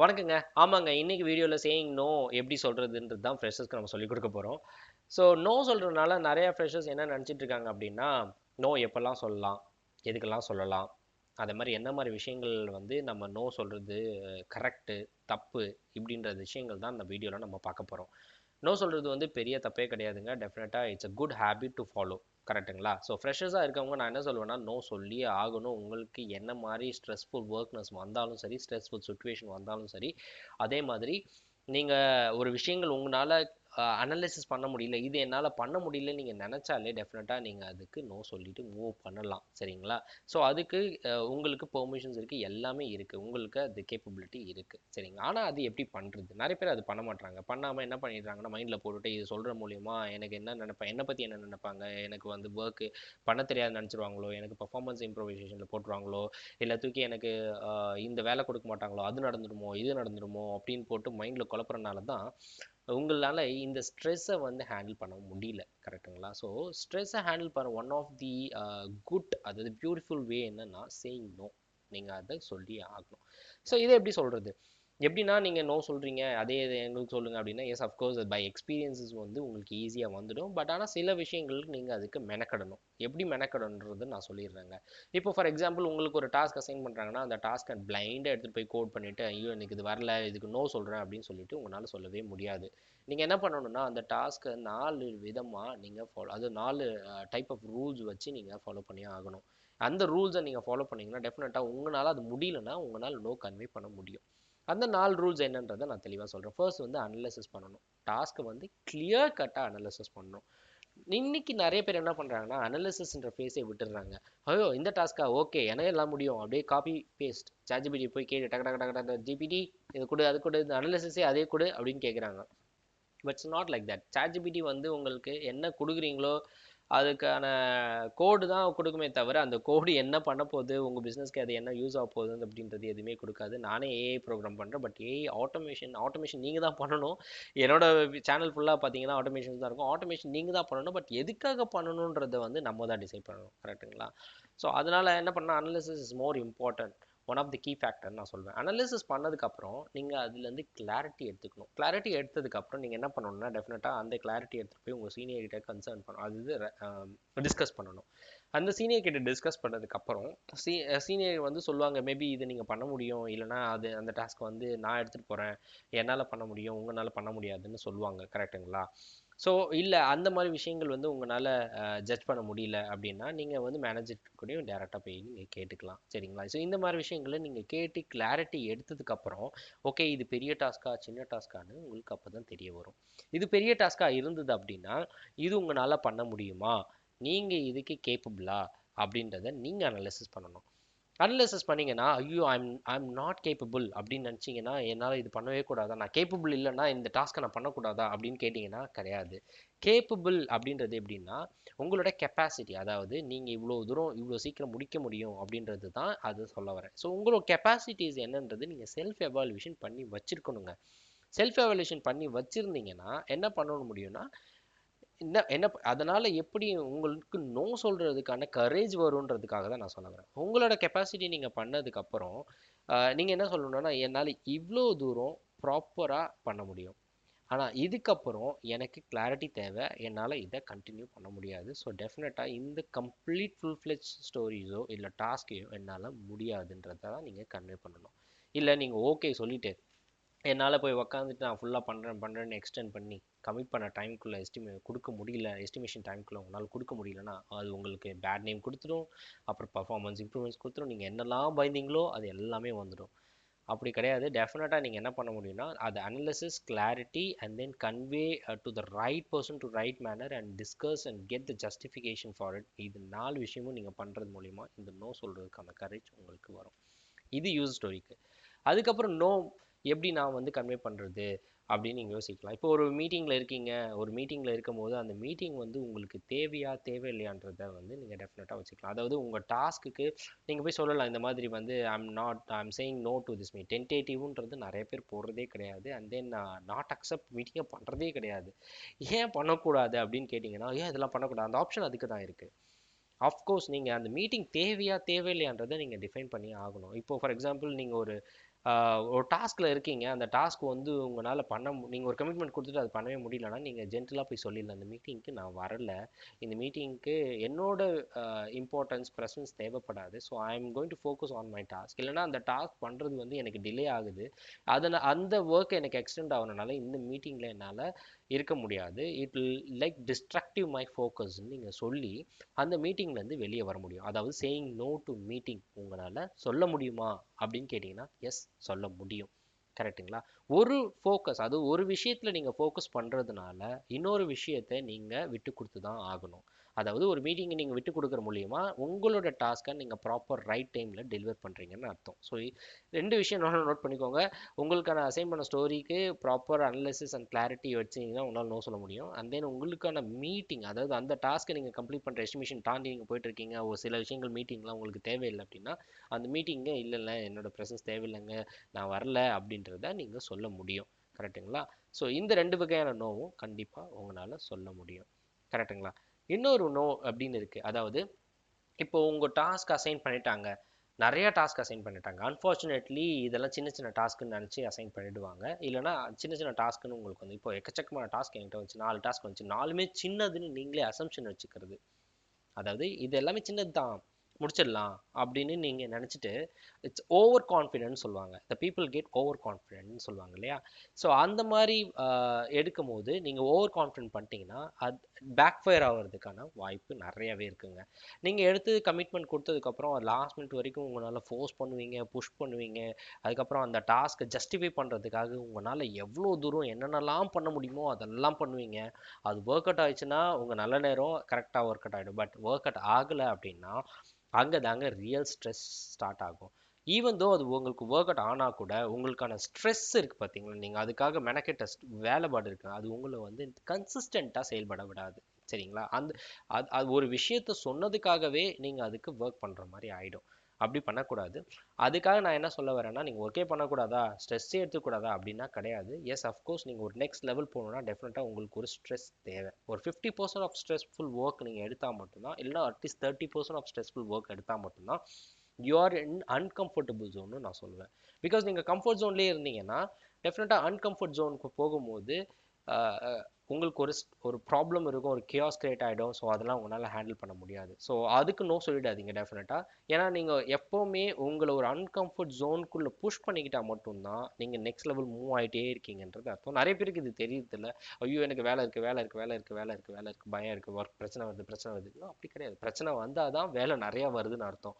வணக்கங்க. ஆமாங்க. இன்னைக்கு வீடியோல சேயிங் நோ எப்படி சொல்றதுன்றது தான் ஃப்ரெஷர்ஸ்க்கு நம்ம சொல்லிக் குடுக்க போறோம். ஸோ நோ சொல்றதுனால நெறைய ஃப்ரெஷர்ஸ் என்ன நெனச்சிட்டு இருக்காங்க அப்படின்னா, நோ எப்பல்லாம் சொல்லலாம்? எதுக்கெல்லாம் சொல்லலாம்? அதே மாரி என்ன மாரி விஷயங்கள் வந்து நம்ம நோ சொல்றது கரெக்ட்டு, தப்பு இப்படின்ற விஷயங்கள் தான் இந்த வீடியோல நம்ம பார்க்க போறோம். நோ சொல்றது வந்து பெரிய தப்பே கிடையாதுங்க. டெஃபினட்டா it's a good habit to follow. கரெக்ட்டுங்களா? ஸோ ஃப்ரெஷர்ஸா இருக்கவங்க நான் என்ன சொல்லுவேன்னா, நோ சொல்லியே ஆகணும். உங்களுக்கு என்ன மாரி ஸ்ட்ரெஸ்ஃபுல் வொர்க்னஸ் வந்தாலும் சரி, ஸ்ட்ரெஸ்ஃபுல் சிச்சுவேஷன் வந்தாலும் சரி, அதே மாதிரி நீங்க ஒரு விஷயங்கள் உங்கனால அனலைசிஸ் பண்ண முடியல. இது என்னால பண்ண முடியலன்னு நீங்க நெனச்சாலே டெஃபினட்டா நீங்க அதுக்கு நோ சொல்லிட்டு மூவ் பண்ணலாம். சரிங்களா? ஸோ அதுக்கு உங்களுக்கு பெர்மிஷன்ஸ் இருக்கு. எல்லாமே இருக்கு. உங்களுக்கு அது கேப்பபிலிட்டி இருக்கு. சரிங்களா? ஆனா அது எப்படி பண்றது? நெறைய பேர் அது பண்ண மாட்றாங்க. பண்ணாம என்ன பண்ணிடுறாங்கன்னா, மைண்ட்ல போட்டுட்டு இது சொல்ற மூலியமா எனக்கு என்ன நெனைப்பேன், என்ன பத்தி என்ன நெனைப்பாங்க? எனக்கு வந்து வொர்க் பண்ண தெரியாதுன்னு நெனச்சுருவாங்களோ? எனக்கு பெர்ஃபார்மன்ஸ் இம்ப்ரூவைசேஷன்ல போட்டுருவாங்களோ? இல்ல தூக்கி எனக்கு இந்த வேலை குடுக்க மாட்டாங்களோ? அது நடந்துருமோ? இது நடந்துருமோ? அப்படின்னு போட்டு மைண்ட்ல குழப்புறனால தான் உங்களால இந்த ஸ்ட்ரெஸ்ஸை வந்து ஹேண்டில் பண்ண முடியல. கரெக்ட்டுங்களா? ஸோ ஸ்ட்ரெஸ்ஸை ஹேண்டில் பண்ண ஒன் ஆஃப் தி குட், அதாவது பியூட்டிஃபுல் வே என்னன்னா சேயிங் நோ. நீங்கள் அதை சொல்லி ஆகணும். ஸோ இதை எப்படி சொல்கிறது? எப்படின்னா நீங்கள் நோ சொல்கிறீங்க, அதே இது எங்களுக்கு சொல்லுங்கள் அப்படின்னா, எஸ் அஃப்கோர்ஸ் பை எக்ஸ்பீரியன்ஸஸ் வந்து உங்களுக்கு ஈஸியாக வந்துடும். பட் ஆனால் சில விஷயங்களுக்கு நீங்கள் அதுக்கு மெனக்கடணும். எப்படி மெனக்கடணுன்றது நான் சொல்லிடுறேங்க. இப்போ ஃபார் எக்ஸாம்பிள் உங்களுக்கு ஒரு டாஸ்க் அசைன் பண்ணுறாங்கன்னா, அந்த டாஸ்க்கை பிளைண்டாக எடுத்துகிட்டு போய் கோட் பண்ணிவிட்டு, ஐயோ எனக்கு இது வரல, இதுக்கு நோ சொல்கிறேன் அப்படின்னு சொல்லிட்டு உங்களால் சொல்லவே முடியாது. நீங்கள் என்ன பண்ணணும்னா, அந்த டாஸ்க்கை 4 விதமாக நீங்கள் ஃபாலோ, அது 4 டைப் ஆஃப் ரூல்ஸ் வச்சு நீங்கள் ஃபாலோ பண்ணி ஆகணும். அந்த ரூல்ஸை நீங்கள் ஃபாலோ பண்ணீங்கன்னா டெஃபினட்டாக உங்களால் அது முடியலன்னா உங்களால் நோ கன்வே பண்ண முடியும். அந்த 4 ரூல்ஸ் என்னன்றதை நான் தெளிவாக சொல்கிறேன். ஃபர்ஸ்ட் வந்து அனலைசிஸ் பண்ணணும். டாஸ்க்கை வந்து கிளியர் கட்டாக அனலைசிஸ் பண்ணணும். இன்னைக்கு நிறைய பேர் என்ன பண்றாங்கன்னா, அனாலிசிஸ்ன்ற ஃபேஸே விட்டுடுறாங்க. ஐயோ இந்த டாஸ்கா, ஓகே எனக்கு எல்லாம் முடியும், அப்படியே காப்பி பேஸ்ட் சாட்ஜிபிடி போய் கேட்டு டக்கு டக்கு டக்கு டக்கு ஜிபிடி இது கொடு அது கொடு, இந்த அனாலிசிஸே அதே கொடு அப்படின்னு கேட்குறாங்க. But it's not like that. ChatGPT வந்து உங்களுக்கு என்ன கொடுக்குறீங்களோ அதுக்கான கோடு தான் கொடுக்குமே தவிர, அந்த கோடு என்ன பண்ண போகுது, உங்கள் பிஸ்னஸ்க்கு அது என்ன யூஸ் ஆக போகுது அப்படின்றது எதுவுமே கொடுக்காது. நானே ஏஐ ப்ரோக்ராம் பண்ணுறேன். பட் ஏஐ ஆட்டோமேஷன் நீங்கள் தான் பண்ணணும். என்னோட சேனல் ஃபுல்லாக பார்த்தீங்கன்னா ஆட்டோமேஷன் தான் இருக்கும். ஆட்டோமேஷன் நீங்கள் தான் பண்ணணும். பட் எதுக்காக பண்ணணுன்றதை வந்து நம்ம தான் டிசைட் பண்ணணும். கரெக்ட்டுங்களா? ஸோ அதனால் என்ன பண்ணால் analysis is more important. One of the key factor நான் சொல்வேன். அனாலிசிஸ் பண்ணதுக்கப்புறம் நீங்கள் அதுலேருந்து கிளாரிட்டி எடுத்துக்கணும். கிளாரிட்டி எடுத்ததுக்கப்புறம் நீங்கள் என்ன பண்ணணும்னா, டெஃபினட்டாக அந்த கிளாரிட்டி எடுத்துகிட்டு போய் உங்கள் சீனியர் கிட்ட கன்சர்ன் பண்ணணும். அது டிஸ்கஸ் பண்ணணும். அந்த சீனியர் கிட்ட டிஸ்கஸ் பண்ணதுக்கப்புறம் சீனியர் வந்து சொல்லுவாங்க, மேபி இது நீங்கள் பண்ண முடியும், இல்லைனா அது அந்த டாஸ்க் வந்து நான் எடுத்துகிட்டு போகிறேன், என்னால் பண்ண முடியும், உங்களால் பண்ண முடியாதுன்னு சொல்லுவாங்க. கரெக்டுங்களா? ஸோ இல்லை அந்த மாதிரி விஷயங்கள் வந்து உங்களால் ஜட்ஜ் பண்ண முடியல அப்படின்னா, நீங்கள் வந்து மேனேஜர் கூடயும் டேரெக்டாக போய் நீங்கள் கேட்டுக்கலாம். சரிங்களா? ஸோ இந்த மாதிரி விஷயங்களை நீங்கள் கேட்டு கிளாரிட்டி எடுத்ததுக்கப்புறம், ஓகே இது பெரிய டாஸ்க்கா சின்ன டாஸ்க்கானு உங்களுக்கு அப்போ தான் தெரிய வரும். இது பெரிய டாஸ்க்காக இருந்தது அப்படின்னா, இது உங்களால் பண்ண முடியுமா, நீங்கள் இதுக்கு கேப்பபிளா அப்படின்றத நீங்கள் அனலைசிஸ் பண்ணணும். அனலைசிஸ் பண்ணீங்கன்னா, ஐயோ ஐம் நாட் கேப்பபிள் அப்படின்னு நினச்சிங்கன்னா, என்னால் இது பண்ணவே கூடாதா, நான் கேப்பபிள் இல்லைன்னா இந்த டாஸ்க்கை நான் பண்ணக்கூடாதா அப்படின்னு கேட்டிங்கன்னா கிடையாது. கேப்பபிள் அப்படின்றது எப்படின்னா, உங்களோட கெப்பாசிட்டி, அதாவது நீங்கள் இவ்வளோ தூரம் இவ்வளோ சீக்கிரம் முடிக்க முடியும் அப்படின்றது தான் அது சொல்ல வரேன். ஸோ உங்களோட கெப்பாசிட்டிஸ் என்னன்றது நீங்கள் செல்ஃப் எவாலுவேஷன் பண்ணி வச்சிருக்கணுங்க. செல்ஃப் எவாலுவேஷன் பண்ணி வச்சுருந்தீங்கன்னா என்ன பண்ண முடியும்னா, என்ன என்ன அதனால எப்படி உங்களுக்கு நோ சொல்றதுக்கான கரேஜ் வரும்ன்றதுக்காக தான் நான் சொல்ல வரேன். உங்களோட கெப்பாசிட்டி நீங்க பண்ணதுக்கு அப்புறம் நீங்க என்ன சொல்லணும்னா, என்னால் இவ்வளோ தூரம் ப்ராப்பரா பண்ண முடியும். ஆனா இதுக்கப்புறம் எனக்கு கிளாரிட்டி தேவை. என்னால இதை கண்டினியூ பண்ண முடியாது. ஸோ டெஃபினட்டா இந்த கம்ப்ளீட் ஃபுல் ஃப்ளெஜ் ஸ்டோரிஸோ இல்லை டாஸ்கையோ என்னால் முடியாதுன்றதை தான் நீங்கள் கன்வே பண்ணணும். இல்லை நீங்கள் ஓகே சொல்லிட்டு என்னால் போய் உக்காந்துட்டு நான் ஃபுல்லாக பண்ணுறேன்னு எக்ஸ்டெண்ட் பண்ணி கமிட் பண்ண டைமுக்குள்ளே கொடுக்க முடியல, எஸ்டிமேஷன் டைமுக்குள்ளே உங்களால் கொடுக்க முடியலன்னா, அது உங்களுக்கு பேட் நேம் கொடுத்துடும். அப்புறம் பர்ஃபார்மன்ஸ் இம்ப்ரூவ்மெண்ட்ஸ் கொடுத்துடும். நீங்கள் என்னெல்லாம் பயந்தீங்களோ அது எல்லாமே வந்துடும். அப்படி கிடையாது. டெஃபினட்டாக நீங்கள் என்ன பண்ண முடியும்னா, அது analysis, clarity and then convey to the right person to right manner and discuss and get the justification for it. இது 4 விஷயமும் நீங்கள் பண்ணுறது மூலிமா இந்த நோ சொல்கிறதுக்கான கரேஜ் உங்களுக்கு வரும். இது யூஸ் ஸ்டோரிக்கு. அதுக்கப்புறம் நோ எப்படி நான் வந்து கன்வே பண்ணுறது அப்படின்னு நீங்கள் யோசிக்கலாம். இப்போ ஒரு மீட்டிங்கில் இருக்கீங்க. ஒரு மீட்டிங்கில் இருக்கும்போது அந்த மீட்டிங் வந்து உங்களுக்கு தேவையா தேவையில்லையான்றதை வந்து நீங்கள் டெஃபினட்டாக வச்சுக்கலாம். அதாவது உங்கள் டாஸ்க்குக்கு நீங்கள் போய் சொல்லலாம், இந்த மாதிரி வந்து I'm saying no to this meet. டென்டேட்டிவ்ன்றது நிறைய பேர் போடுறதே கிடையாது. அண்ட் தென் நாட் அக்செப்ட் மீட்டிங்கை பண்ணுறதே கிடையாது. ஏன் பண்ணக்கூடாது அப்படின்னு கேட்டிங்கன்னா, ஏன் இதெல்லாம் பண்ணக்கூடாது, அந்த ஆப்ஷன் அதுக்கு தான் இருக்குது. அஃப்கோர்ஸ் நீங்கள் அந்த மீட்டிங் தேவையா தேவையில்லையான்றதை நீங்கள் டிஃபைன் பண்ணி ஆகணும். இப்போ ஃபார் எக்ஸாம்பிள் நீங்கள் ஒரு ஒரு டாஸ்கில் இருக்கீங்க, அந்த டாஸ்க் வந்து உங்களால் நீங்கள் ஒரு கமிட்மெண்ட் கொடுத்துட்டு அது பண்ணவே முடியலன்னா நீங்கள் ஜென்டலாக போய் சொல்லிடலாம், இந்த மீட்டிங்க்கு நான் வரல, இந்த மீட்டிங்க்கு என்னோட இம்பார்ட்டன்ஸ் ப்ரெசன்ஸ் தேவைப்படாது, so I am going to focus on my task. இல்லைனா அந்த டாஸ்க் பண்ணுறது வந்து எனக்கு டிலே ஆகுது, அந்த ஒர்க் எனக்கு எக்ஸ்டெண்ட் ஆகிறனால இந்த மீட்டிங்கில் என்னால் இருக்க முடியாது, it will like distractive my ஃபோக்கஸ்ன்னு நீங்கள் சொல்லி அந்த மீட்டிங்லேருந்து வெளியே வர முடியும். அதாவது சேயிங் நோ டு மீட்டிங் உங்களால் சொல்ல முடியுமா அப்படின்னு கேட்டிங்கன்னா எஸ், சொல்ல முடியும். கரெக்டுங்களா? ஒரு ஃபோக்கஸ், அது ஒரு விஷயத்தில் நீங்கள் ஃபோக்கஸ் பண்ணுறதுனால இன்னொரு விஷயத்தை நீங்கள் விட்டு கொடுத்து தான் ஆகணும். அதாவது ஒரு மீட்டிங்கை நீங்கள் விட்டு கொடுக்குற மூலியமா உங்களோட டாஸ்க்கை நீங்கள் ப்ராப்பர் ரைட் டைமில் டெலிவர் பண்ணுறீங்கன்னு அர்த்தம். ஸோ ரெண்டு விஷயம் நோட் பண்ணிக்கோங்க. உங்களுக்கான அசைன் பண்ண ஸ்டோரிக்கு ப்ராப்பர் அனலிசிஸ் அண்ட் கிளாரிட்டி வச்சிங்கன்னா உங்களால் நோ சொல்ல முடியும். அண்ட் தென் உங்களுக்கான மீட்டிங், அதாவது அந்த டாஸ்க்கை நீங்கள் கம்ப்ளீட் பண்ணுற எஸ்டிமேஷன் தாண்டி நீங்கள் போயிட்டு இருக்கீங்க, ஒரு சில விஷயங்கள் மீட்டிங்லாம் உங்களுக்கு தேவையில்லை அப்படின்னா அந்த மீட்டிங்கை இல்லை என்னோட ப்ரெசன்ஸ் தேவையில்லைங்க, நான் வரல அப்படின்றத நீங்கள் சொல்ல முடியும். கரெக்டுங்களா? ஸோ இந்த ரெண்டு வகையான நோவும் கண்டிப்பாக உங்களால் சொல்ல முடியும். கரெக்டுங்களா? இன்னொரு நோ அப்படின்னு இருக்குது. அதாவது இப்போ உங்கள் டாஸ்க் அசைன் பண்ணிட்டாங்க, நிறைய டாஸ்க் அசைன் பண்ணிட்டாங்க, அன்ஃபார்ச்சுனேட்லி இதெல்லாம் சின்ன சின்ன டாஸ்க்குன்னு நினச்சி அசைன் பண்ணிவிடுவாங்க. இல்லைனா சின்ன சின்ன டாஸ்க்குன்னு உங்களுக்கு வந்து இப்போ எக்கச்சக்கமான டாஸ்க் என்கிட்ட வந்துச்சு, 4 டாஸ்க் வந்துச்சு, 4மே சின்னதுன்னு நீங்களே அசம்ஷன் வச்சுக்கிறது. அதாவது இது எல்லாமே சின்னது தான், முடிச்சிடலாம் அப்படின்னு நீங்கள் நினச்சிட்டு இட்ஸ் ஓவர் கான்ஃபிடென்ட் சொல்லுவாங்க, த பீப்புள் கெட் ஓவர் கான்ஃபிடென்ட்னு சொல்லுவாங்க இல்லையா? ஸோ அந்த மாதிரி எடுக்கும் போது நீங்கள் ஓவர் கான்ஃபிடென்ட் பண்ணிட்டீங்கன்னா அது பேக் ஃபயர் ஆகிறதுக்கான வாய்ப்பு நிறையவே இருக்குங்க. நீங்கள் எடுத்து கமிட்மெண்ட் கொடுத்ததுக்கப்புறம் லாஸ்ட் மினிட் வரைக்கும் உங்களால் ஃபோர்ஸ் பண்ணுவீங்க, புஷ் பண்ணுவீங்க, அதுக்கப்புறம் அந்த டாஸ்க்கை ஜஸ்டிஃபை பண்ணுறதுக்காக உங்களால் எவ்வளோ தூரம் என்னென்னலாம் பண்ண முடியுமோ அதெல்லாம் பண்ணுவீங்க. அது ஒர்க் அவுட் ஆயிடுச்சுன்னா உங்கள் நல்ல நேரம் கரெக்டாக ஒர்க் அவுட் ஆகிடும். பட் ஒர்க் அவுட் ஆகலை அப்படின்னா அங்கே தாங்க ரியல் ஸ்ட்ரெஸ் ஸ்டார்ட் ஆகும். ஈவன் தோ அது உங்களுக்கு ஒர்க் அவுட் ஆனால் கூட உங்களுக்கான ஸ்ட்ரெஸ் இருக்குது பார்த்தீங்களா, நீங்கள் அதுக்காக மெனக்கெட்ட வேலைப்பாடு இருக்குது, அது உங்களை வந்து கன்சிஸ்டண்ட்டாக செயல்பட விடாது. சரிங்களா? அந்த அது ஒரு விஷயத்த சொன்னதுக்காகவே நீங்கள் அதுக்கு ஒர்க் பண்ணுற மாதிரி ஆகிடும். அப்படி பண்ணக்கூடாது. அதுக்காக நான் என்ன சொல்ல வரேன்னா, நீங்கள் ஒர்க்கே பண்ணக்கூடாதா, ஸ்ட்ரெஸ்ஸே எடுத்துக்கூடாதா அப்படின்னா கிடையாது. எஸ், அஃப்கோர்ஸ் நீங்கள் ஒரு நெக்ஸ்ட் லெவல் போகணுன்னா டெஃபினட்டாக உங்களுக்கு ஒரு ஸ்ட்ரெஸ் தேவை. ஒரு 50% ஆஃப் ஸ்ட்ரெஸ்ஃபுல் ஒர்க் நீங்கள் எடுத்தால் மட்டும்தான், இல்லைனா அட்லீஸ்ட் 30% ஆஃப் ஸ்ட்ரெஸ்ஃபுல் ஒர்க் எடுத்தால் மட்டும்தான் யூ ஆர் இன் அன்கம்ஃபர்டபுள் ஜோன்னு நான் சொல்லுவேன். பிகாஸ் நீங்கள் கம்ஃபர்ட் ஜோன்லேயே இருந்தீங்கன்னா டெஃபினட்டாக அன்கம்ஃபர்ட் ஜோனுக்கு போகும்போது உங்களுக்கு ஒரு ப்ராப்ளம் இருக்கும், ஒரு கியாஸ் கிரியேட் ஆகிடும். ஸோ அதெல்லாம் உங்களால் ஹேண்டில் பண்ண முடியாது. ஸோ அதுக்கு நோ சொல்லிடாதீங்க டெஃபினட்டாக. ஏன்னா நீங்கள் எப்போவுமே உங்களை ஒரு அன்கம்ஃபர்ட் ஜோனுக்குள்ளே புஷ் பண்ணிக்கிட்டால் மட்டும்தான் நீங்கள் நெக்ஸ்ட் லெவல் மூவ் ஆகிட்டே இருக்கீங்கன்றது அர்த்தம். நிறைய பேருக்கு இது தெரியறதில்ல. ஐயோ எனக்கு வேலை இருக்குது, வேலை இருக்குது, வேலை இருக்குது, வேலை இருக்குது, வேலை இருக்குது, பயம் இருக்குது, ஒர்க் பிரச்சனை வருது, பிரச்சனை வருது. இல்லை, அப்படி கிடையாது. பிரச்சனை வந்தால் தான் வேலை நிறையா வருதுன்னு அர்த்தம்.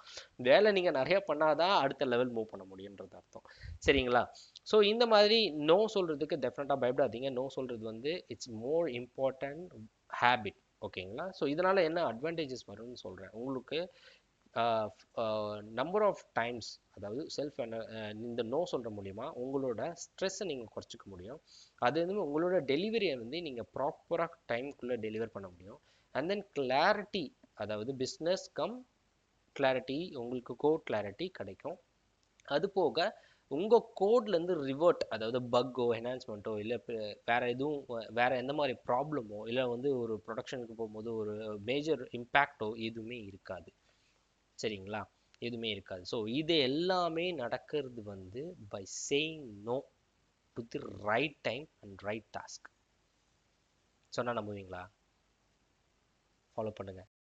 வேலை நீங்கள் நிறையா பண்ணாதான் அடுத்த லெவல் மூவ் பண்ண முடியுன்றது அர்த்தம். சரிங்களா? ஸோ இந்த மாதிரி நோ சொல்கிறதுக்கு டெஃபினட்டாக பயப்படாதீங்க. நோ சொல்கிறது வந்து இட்ஸ் மோர் இம்பார்ட்டன்ட் ஹேபிட். ஓகேங்களா? ஸோ இதனால் என்ன அட்வான்டேஜஸ் வரும்னு சொல்கிறேன் உங்களுக்கு. நம்பர் ஆஃப் டைம்ஸ், அதாவது இந்த நோ சொல்கிற மூலிமா உங்களோட ஸ்ட்ரெஸ்ஸை நீங்கள் குறைச்சிக்க முடியும். அது வந்து உங்களோட டெலிவரியை வந்து நீங்கள் ப்ராப்பராக டைமுக்குள்ளே டெலிவர் பண்ண முடியும். அண்ட் தென் கிளாரிட்டி, அதாவது பிஸ்னஸ் கம் கிளாரிட்டி, உங்களுக்கு கோட் கிளாரிட்டி கிடைக்கும். அது போக உங்கள் கோட்லேருந்து ரிவர்ட், அதாவது பக்கோ என்ஹான்ஸ்மெண்ட்டோ இல்லை வேறு எதுவும் வேறு எந்த மாதிரி ப்ராப்ளமோ இல்லை வந்து ஒரு ப்ரொடக்ஷனுக்கு போகும்போது ஒரு மேஜர் இம்பேக்டோ எதுவுமே இருக்காது. சரிங்களா? எதுவுமே இருக்காது. ஸோ இது எல்லாமே நடக்கிறது வந்து by saying no to the right time and right task. சொன்னால் நம்புவீங்களா? ஃபாலோ பண்ணுங்கள்.